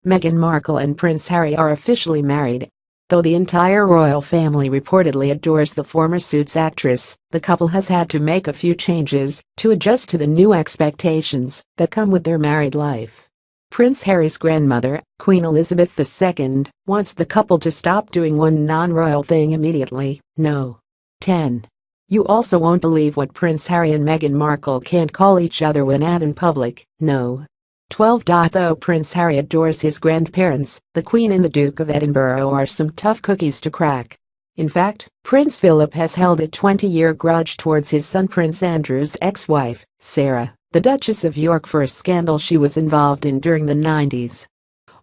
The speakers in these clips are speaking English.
Meghan Markle and Prince Harry are officially married. Though the entire royal family reportedly adores the former Suits actress, the couple has had to make a few changes to adjust to the new expectations that come with their married life. Prince Harry's grandmother, Queen Elizabeth II, wants the couple to stop doing one non-royal thing immediately. No. 10. You also won't believe what Prince Harry and Meghan Markle can't call each other when out in public. No. 12. Though Prince Harry adores his grandparents, the Queen and the Duke of Edinburgh are some tough cookies to crack. In fact, Prince Philip has held a 20-year grudge towards his son Prince Andrew's ex-wife, Sarah, the Duchess of York, for a scandal she was involved in during the 90s.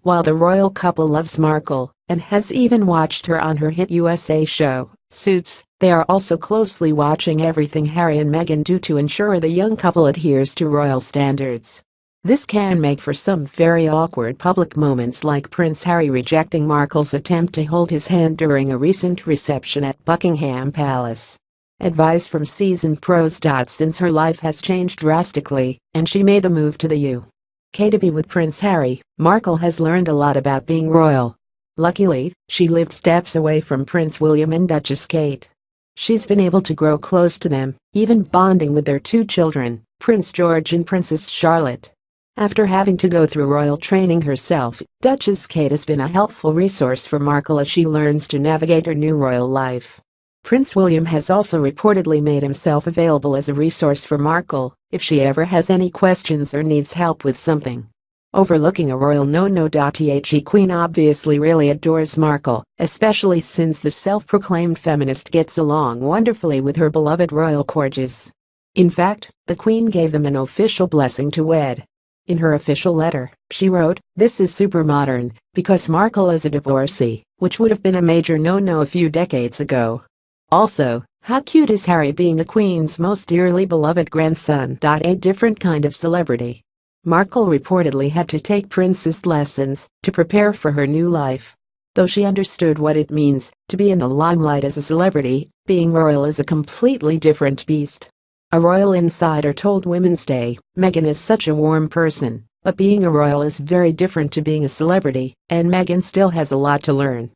While the royal couple loves Markle and has even watched her on her hit USA show, Suits, they are also closely watching everything Harry and Meghan do to ensure the young couple adheres to royal standards. This can make for some very awkward public moments, like Prince Harry rejecting Markle's attempt to hold his hand during a recent reception at Buckingham Palace. Advice from seasoned pros. Since her life has changed drastically and she made the move to the UK to be with Prince Harry, Markle has learned a lot about being royal. Luckily, she lived steps away from Prince William and Duchess Kate. She's been able to grow close to them, even bonding with their two children, Prince George and Princess Charlotte. After having to go through royal training herself, Duchess Kate has been a helpful resource for Markle as she learns to navigate her new royal life. Prince William has also reportedly made himself available as a resource for Markle if she ever has any questions or needs help with something. Overlooking a royal no-no. The Queen obviously really adores Markle, especially since the self-proclaimed feminist gets along wonderfully with her beloved royal corgis. In fact, the Queen gave them an official blessing to wed. In her official letter, she wrote, "This is super modern, because Markle is a divorcee, which would have been a major no-no a few decades ago. Also, how cute is Harry being the Queen's most dearly beloved grandson. A different kind of celebrity." Markle reportedly had to take princess lessons to prepare for her new life. Though she understood what it means to be in the limelight as a celebrity, being royal is a completely different beast. A royal insider told Women's Day, "Meghan is such a warm person, but being a royal is very different to being a celebrity, and Meghan still has a lot to learn."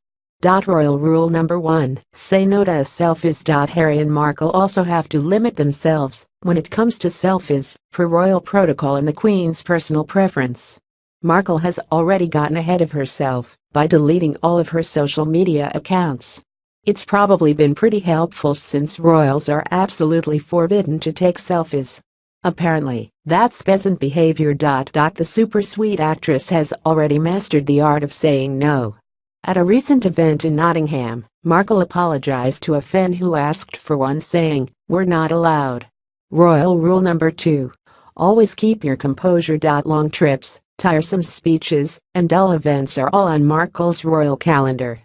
Royal rule number 1, say no to selfies. Harry and Markle also have to limit themselves when it comes to selfies, per royal protocol and the Queen's personal preference. Markle has already gotten ahead of herself by deleting all of her social media accounts. It's probably been pretty helpful since royals are absolutely forbidden to take selfies. Apparently, that's peasant behavior. The super sweet actress has already mastered the art of saying no. At a recent event in Nottingham, Markle apologized to a fan who asked for one, saying, "We're not allowed." Royal rule number 2. Always keep your composure. Long trips, tiresome speeches, and dull events are all on Markle's royal calendar.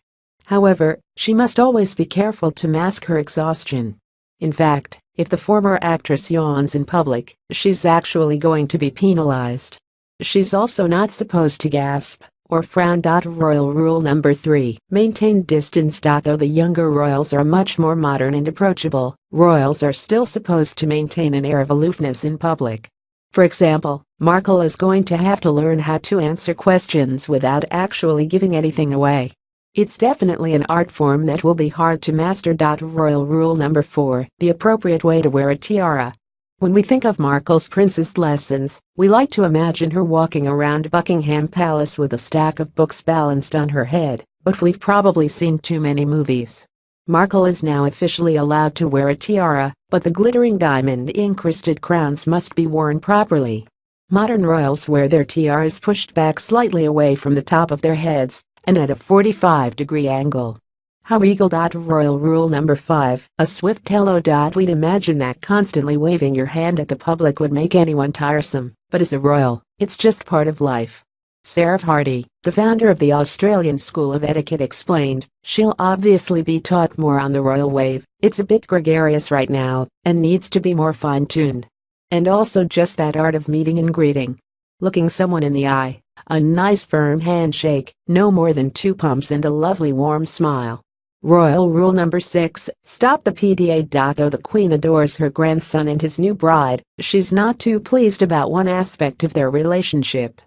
However, she must always be careful to mask her exhaustion. In fact, if the former actress yawns in public, she's actually going to be penalized. She's also not supposed to gasp or frown. Royal rule number 3, maintain distance. Though the younger royals are much more modern and approachable, royals are still supposed to maintain an air of aloofness in public. For example, Markle is going to have to learn how to answer questions without actually giving anything away. It's definitely an art form that will be hard to master. Royal rule number 4, the appropriate way to wear a tiara. When we think of Markle's princess lessons, we like to imagine her walking around Buckingham Palace with a stack of books balanced on her head, but we've probably seen too many movies. Markle is now officially allowed to wear a tiara, but the glittering diamond-encrusted crowns must be worn properly. Modern royals wear their tiaras pushed back slightly away from the top of their heads and at a 45-degree angle. How regal. Royal rule number 5, a swift hello. We'd imagine that constantly waving your hand at the public would make anyone tiresome, but as a royal, it's just part of life. Sarah Hardy, the founder of the Australian School of Etiquette, explained, "She'll obviously be taught more on the royal wave. It's a bit gregarious right now and needs to be more fine-tuned. And also just that art of meeting and greeting. Looking someone in the eye, a nice firm handshake, no more than 2 pumps and a lovely warm smile." Royal rule number 6, stop the PDA. Though the Queen adores her grandson and his new bride, she's not too pleased about one aspect of their relationship.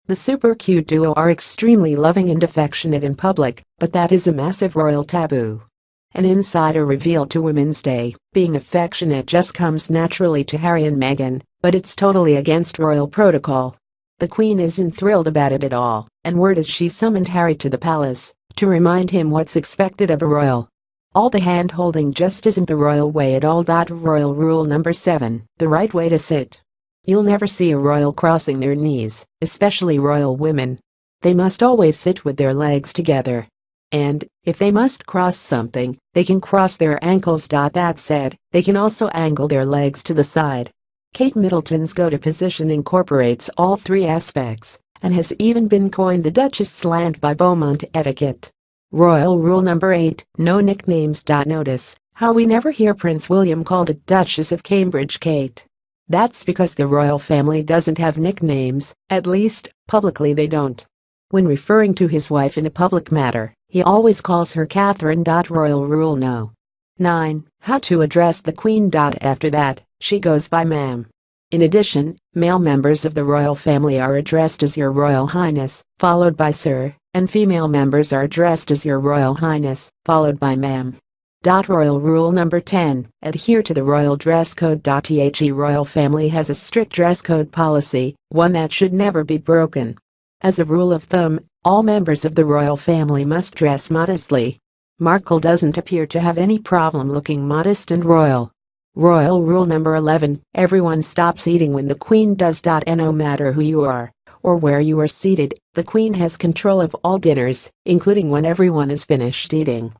The super cute duo are extremely loving and affectionate in public, but that is a massive royal taboo. An insider revealed to Women's Day, being affectionate just comes naturally to Harry and Meghan, but it's totally against royal protocol. The Queen isn't thrilled about it at all, and word is she summoned Harry to the palace to remind him what's expected of a royal. All the hand-holding just isn't the royal way at all. Royal rule number 7, the right way to sit. You'll never see a royal crossing their knees, especially royal women. They must always sit with their legs together. And, if they must cross something, they can cross their ankles. That said, they can also angle their legs to the side. Kate Middleton's go-to position incorporates all three aspects, and has even been coined the Duchess slant by Beaumont etiquette. Royal rule number 8, no nicknames. Notice how we never hear Prince William called the Duchess of Cambridge Kate. That's because the royal family doesn't have nicknames, at least, publicly they don't. When referring to his wife in a public matter, he always calls her Catherine. Royal rule no. 9, how to address the Queen. After that, she goes by ma'am. In addition, male members of the royal family are addressed as Your Royal Highness, followed by Sir, and female members are addressed as Your Royal Highness, followed by ma'am. Royal rule number 10, adhere to the royal dress code. The royal family has a strict dress code policy, one that should never be broken. As a rule of thumb, all members of the royal family must dress modestly. Markle doesn't appear to have any problem looking modest and royal. Royal rule number 11, everyone stops eating when the Queen does. And no matter who you are, or where you are seated, the Queen has control of all dinners, including when everyone is finished eating.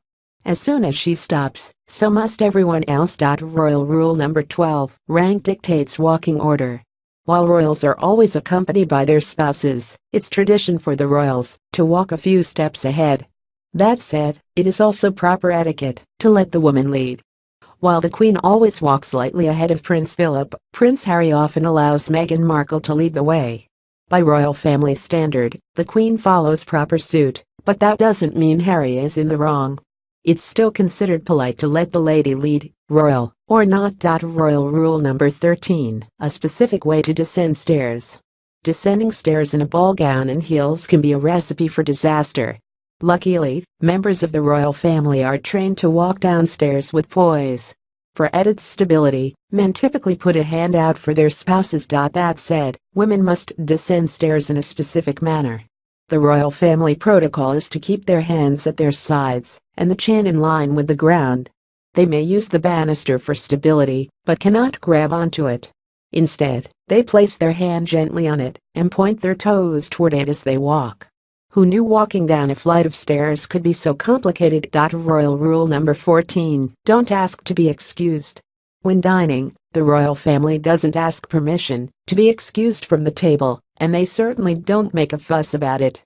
As soon as she stops, so must everyone else. Royal rule number 12, rank dictates walking order. While royals are always accompanied by their spouses, it's tradition for the royals to walk a few steps ahead. That said, it is also proper etiquette to let the woman lead. While the Queen always walks slightly ahead of Prince Philip, Prince Harry often allows Meghan Markle to lead the way. By royal family standard, the Queen follows proper suit, but that doesn't mean Harry is in the wrong. It's still considered polite to let the lady lead, royal or not. Royal rule number 13, a specific way to descend stairs. Descending stairs in a ball gown and heels can be a recipe for disaster. Luckily, members of the royal family are trained to walk downstairs with poise. For added stability, men typically put a hand out for their spouses. That said, women must descend stairs in a specific manner. The royal family protocol is to keep their hands at their sides and the chin in line with the ground. They may use the banister for stability, but cannot grab onto it. Instead, they place their hand gently on it and point their toes toward it as they walk. Who knew walking down a flight of stairs could be so complicated? Royal rule number 14, don't ask to be excused. When dining, the royal family doesn't ask permission to be excused from the table, and they certainly don't make a fuss about it.